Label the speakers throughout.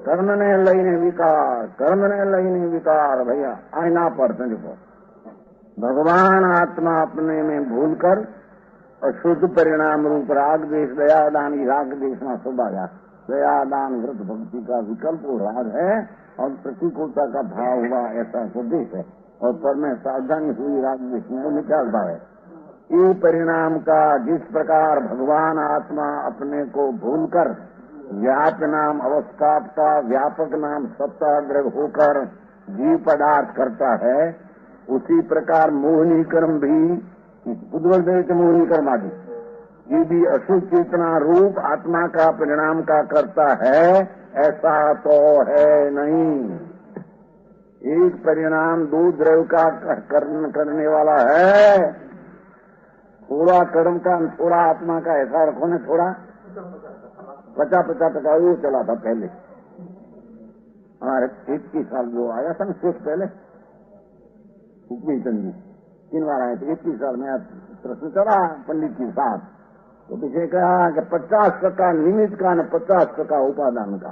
Speaker 1: कर्मने लईने विकार, कर्मने लईने विकार। भैया आईना पर देखो, भगवान आत्मा अपने में भूलकर और शुद्ध परिणाम रूप राग देश दया दान की राग देश में स्वभाव दया दान व्रत भक्ति का विकल्प राग है और प्रतिकूलता का भाव हुआ ऐसा स्वदेश है और पर में सावधानी हुई राग देश में निकाल भाव है। ये परिणाम का जिस प्रकार भगवान आत्मा अपने को भूलकर व्याप नाम अवस्थापता व्यापक नाम सत्ताग्रह होकर जीव पदार्थ करता है, उसी प्रकार मोहिनी कर्म भी उद्वल के मोहिनी कर्म आदि ये भी अशुद्ध चेतना रूप आत्मा का परिणाम का करता है, ऐसा तो है नहीं। एक परिणाम दो द्रव्य का करने वाला है, थोड़ा कर्म का थोड़ा आत्मा का ऐसा रखो ने, थोड़ा 50-50% वो चला था पहले हमारे 21 साल जो आया था ना शेष पहले चंद जी 3 बार आए थे। 21 साल में प्रश्न चला पंडित के साथ, तो पीछे कहा कि 50% निमित्त का न 50% उपादान का,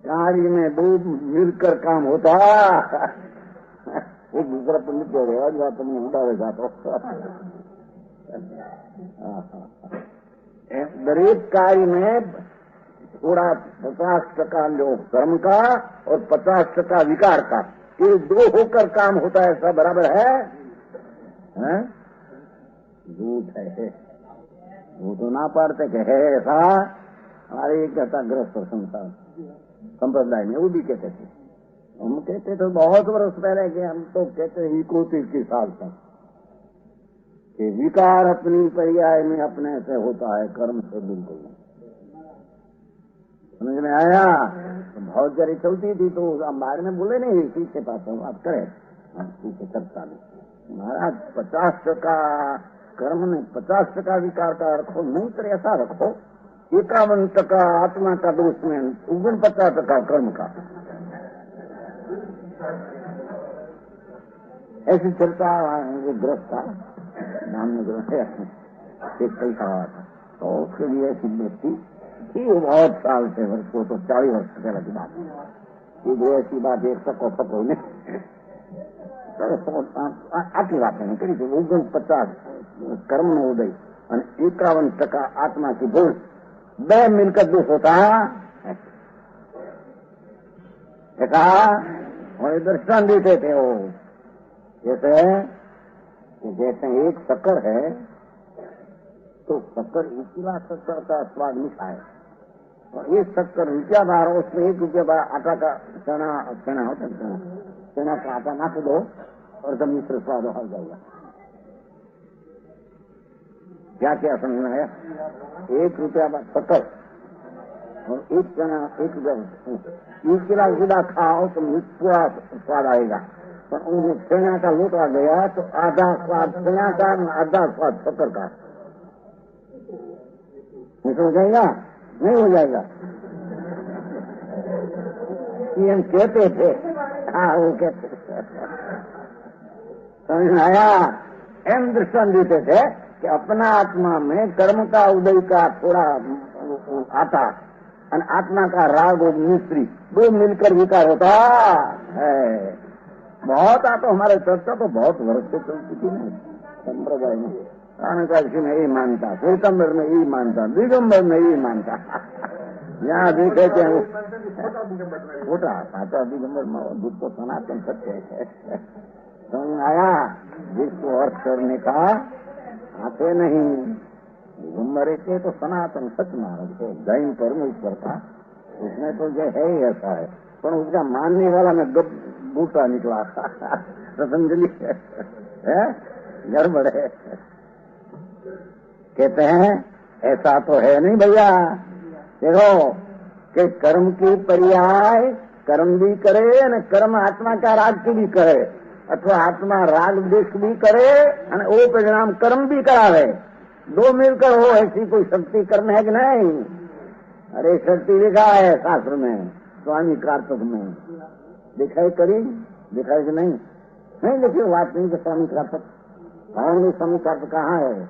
Speaker 1: कार्य में दो मिलकर काम होता। एक दूसरा पंडित हो गया बात तुमने उड़ावे जाता। दरेक कार्य में थोड़ा 50% जो कर्म का और 50% विकार का, ये दो होकर काम होता है, ऐसा बराबर है? झूठ है, वो तो ना पाड़ते कि है ऐसा। हमारे एक कहता ग्रस्त संप्रदाय में वो भी कहते थे, हम कहते थे बहुत वर्ष पहले कि हम तो कहते हैं 21 साल तक कि विकार अपनी पर्याय में अपने से होता है, कर्म से बिल्कुल नहीं। समझ में आया? तो बहुत जरी चलती थी तो हम बारे में बोले नहीं पीछे पास बात करे, पीछे चर्चा नहीं महाराज 50% कर्म में 50% विकार का रखो, नहीं तो ऐसा रखो 51% आत्मा का दोष में 49% कर्म का, ऐसी चर्चा वो ग्रस्त था नाम में ग्रस्त है एक कई कहा था, तो उसके लिए ऐसी व्यक्ति ये बहुत साल से वर्ष को तो 40 वर्ष पहले की बात है, ये ऐसी बात एक सको सको आटली बात नहीं करी थी। 49% कर्म में उदय और 51% आत्मा की दोष, दो मिलकर दोष होता है। कहा और दर्शन देते थे वो, जैसे एक शक्कर है तो शक्कर 1 लाख शक्कर का स्वाद मिठा है और एक शक्कर ₹1 उसमें ₹1 आटा का चना होता है, चना का आटा नाख दो और एकदम मिश्र स्वाद हो जाएगा। क्या क्या समझ में आया? ₹1 शक्कर और एक चना ₹1 किलो सीधा खाओ तो पूरा स्वाद आएगा, पर उनके चना का लोटा गया तो आधा स्वाद चना का आधा स्वाद शक्कर का, हो जाएगा? नहीं हो जाएगा। ये हम कहते थे, हाँ वो कहते थे, समझ आया? एम दृष्टान देते थे कि अपना आत्मा में कर्म का उदय का थोड़ा आता और आत्मा का राग और मिश्री दो मिलकर विकार होता है। बहुत आता हमारे चर्चा तो बहुत वर्ष से चलती थी ना संप्रदाय में, काशी में यही मानता, श्वेतंबर में यही मानता, दिगंबर में यही मानता। यहाँ देखे थे छोटा साचा दिगंबर में दुख को सनातन सत्य है। समझ आया? जिसको अर्थ करने का आते नहीं, दिगंबर एक तो सनातन सच मानव थे, जैन परमेश्वर का, उसमें तो जो है ही ऐसा है, पर उसका मानने वाला में बूटा निकला पतंजलि है, गड़बड़ है। कहते हैं ऐसा तो है नहीं भैया, देखो कि कर्म की पर्याय कर्म भी करे न कर्म आत्मा का राग की भी करे, अथवा आत्मा राग देश भी करे और वो परिणाम कर्म भी करावे, दो मिलकर हो, ऐसी कोई शक्ति कर्म है कि नहीं? अरे शक्ति लिखा है शास्त्र में, स्वामी कार्तिक में दिखाई करी, दिखाई कि नहीं? नहीं देखिए बात नहीं कि स्वामी कार्तिक, स्वामी कार्तिक कहाँ है?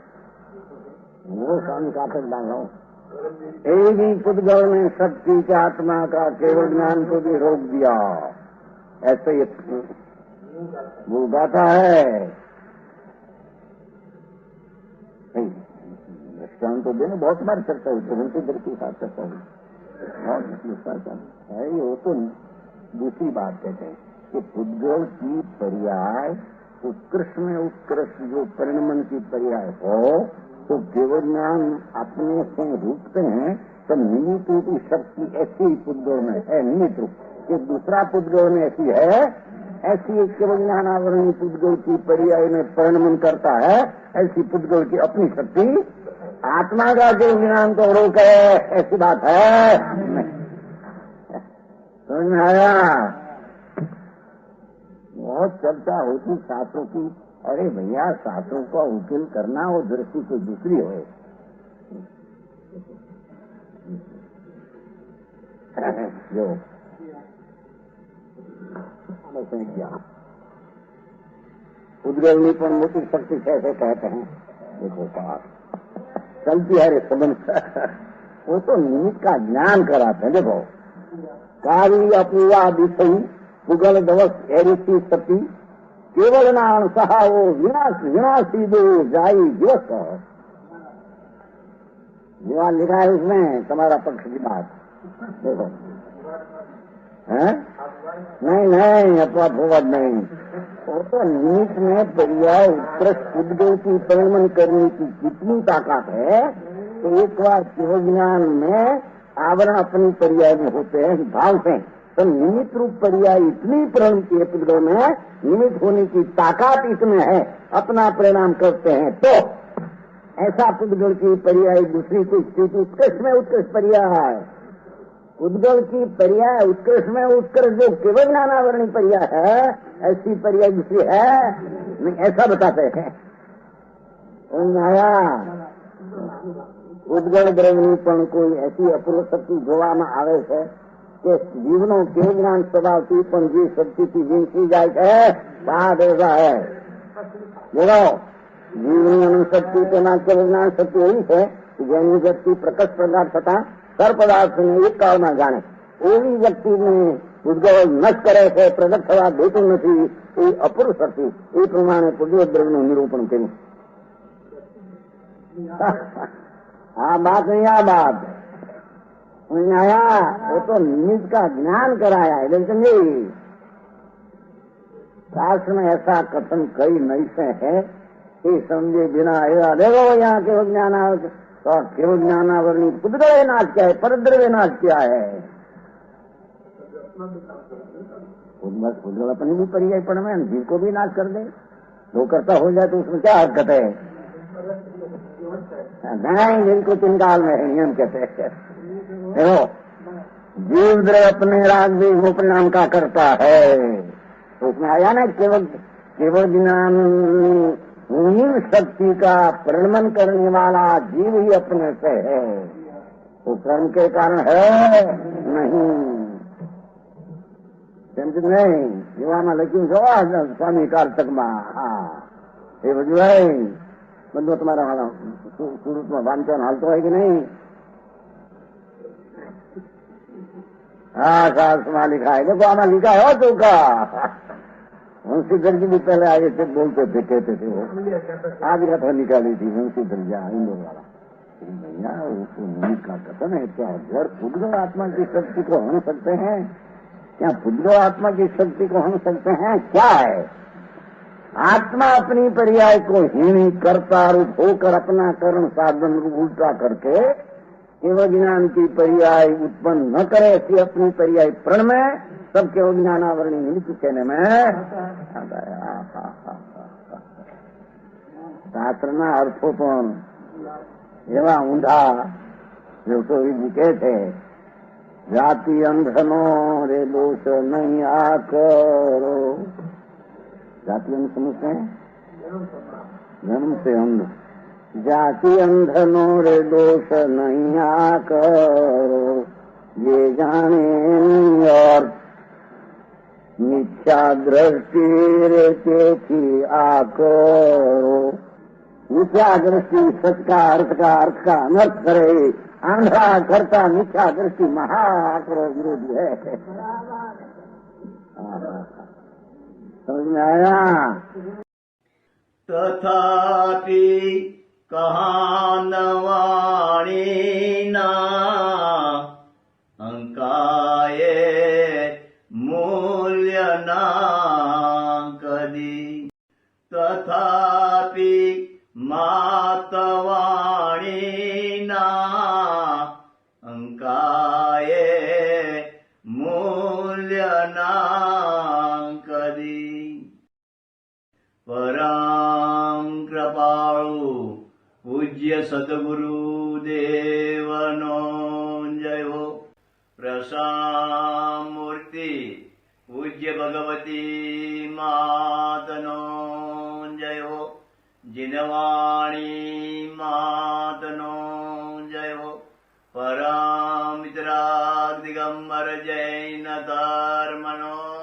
Speaker 1: वो स्वामी कार्तिक डालो एक ही पुद्गल ने शक्ति के आत्मा का केवल ज्ञान को भी रोक दिया। ऐसे ही वो गाता है। दृष्टांत तो देने बहुत बार चर्चा हुई, परंतु इधर के साथ चर्चा हुई है। ये वो तो दूसरी बात कहते हैं कि पुद्गल की पर्याय उत्कृष्ट में उत्कृष्ट जो परिणमन की पर्याय हो, तो केवल ज्ञान अपने से रूपते हैं। तो निमित्त रूपी शक्ति ऐसी ही पुद्गल में है, निमित्त रूप कि दूसरा पुद्गल में ऐसी है, ऐसी एक केवल ज्ञानावरणी पुद्गल की पर्याय में परिणमन करता है। ऐसी पुद्गल की अपनी शक्ति आत्मा का जो ज्ञान को रोक है, ऐसी बात है। समझ में आया? बहुत चर्चा होती शास्त्रों की। अरे भैया, शास्त्रों का उकेल करना वो दृष्टि कोई दूसरी हो। जो उद्गलनी पर मोटी शक्ति कैसे कहते हैं, देखो साहब चलती है रे संबंध। वो तो निमित्त का ज्ञान कराते हैं। देखो कारी अपूवा विषयी पुगल दवस एरिसी सती केवल नाम सहा वो विनाशी दो जाई दिवस। विवाह लिखा है उसमें, तुम्हारा पक्ष की बात देखो है। नहीं अपवाद नहीं। वो तो निमित्त में पर्याय उत्कृष्ट उद्गल की परिणमन करने की कितनी ताकत है। तो एक बार केवल ज्ञान में आवरण अपनी पर्याय में होते हैं भाव से, तो निमित्त रूप पर्याय इतनी परिणम की पुद्गल में निमित्त होने की ताकत इसमें है, अपना परिणाम करते हैं। तो ऐसा पुद्गल की पर्याय दूसरी कोई स्थिति उत्कृष्ट में उत्कृष्ट पर्याय, उद्गल की पर्याय उत्कृष्ट में उत्कृष्ट जो केवल ज्ञानावरणी पर्याय है, ऐसी पर्याय दूसरी है नहीं, ऐसा बताते हैं। उद्गल द्रवनीपण कोई ऐसी अपूर्व शक्ति જોવામાં આવે છે કે જીવનો કે જ્ઞાન સ્વભાવથી પણ જે શક્તિથી વીંછી જાય છે, બાદ એવા है। બોલો જીવની અનુશક્તિ તેના કેવળ જ્ઞાન શક્તિ એવી છે કે જેની વ્યક્તિ પ્રકટ પ્રદાર્થ થતા સર પદાર્થને એક કાળમાં જાણે, એવી વ્યક્તિને ઉદ્ગલ નષ્ટ કરે છે, પ્રગટ થવા દેતું નથી। એ અપૂર્વ શક્તિ એ પ્રમાણે પુદ્ગલદ્રવ્યનું નિરૂપણ કર્યું। हाँ बात नहीं, आ बात आया। वो तो निमित्त का ज्ञान कराया है, लेकिन शास्त्र में ऐसा कथन कई नहीं से है कि समझे बिना आया। देखो यहाँ केवल ज्ञान तो केवल ज्ञानावरणी पुद्गल नाश क्या है, परद्रव्य नाश क्या है। पुद्गल अपनी भी पर्याय पण में जीव को भी नाश कर दे, दो करता हो जाए तो उसमें क्या हरकत है। नहीं, जिनको तिनकाल में है नियम कहते हैं। देखो जीव द्रव्य अपने राग भी वो परिणाम का करता है, तो उसमें आया ना केवल ज्ञान शक्ति का परिणमन करने वाला जीव ही अपने से है, तो कर्म के कारण है नहीं। समझ नहीं युवा में लेकिन जो स्वामी काल तक में हाँ ये बजू है बंधु तुम्हारा वाला सूरत में बांधन हालतो है कि नहीं। हाँ सास में लिखा है, देखो आमा लिखा है तो का मुंशीधर जी भी पहले आगे से बोलते थे, कहते थे वो आज कथा निकाली थी मुंशीधर जी इंदौर वाला। भैया उसको निमित्त का कथन है क्या घर पुद्गल आत्मा की शक्ति को हन सकते हैं क्या, पुद्गल आत्मा की शक्ति को हन सकते हैं क्या है। आत्मा अपनी पर्याय को हीनी कर्ता रूप होकर अपना कर्ण साधन रूप उल्टा करके केवल ज्ञान की पर्याय उत्पन्न न करे, ऐसी अपनी पर्याय प्रण में सब केवल ज्ञानावरणी निमित्त कहने में शास्त्रना अर्थो पण एवा ऊंधा जो तो મૂકે છે। જાતિ અંધનો રે દોષ નહીં આ કરો। जाति अंध समझते हैं, जन्म से अंध। जाति अंधनो रे दोष नहीं आ करो, ये जाने और मिथ्या दृष्टि रे तेथी आ करो। मिथ्या दृष्टि सच का अर्थ का अनर्थ करे, आंध्रा करता मिथ्या दृष्टि महाकरो विरोधी है। समझ में आया?
Speaker 2: तथापि कहानवाणीना अंकाये मूल्यना कदी तथापि मातवाणीना अंकाये मूल्यना कदी परम कृपाळु पूज्य सद्गुरु देवनो जय हो। प्रसामूर्ति पूज्य भगवती मातनो जय हो। जिनवाणी मातनो जय हो। परम मित्रा दिगंबर जैन धर्मनो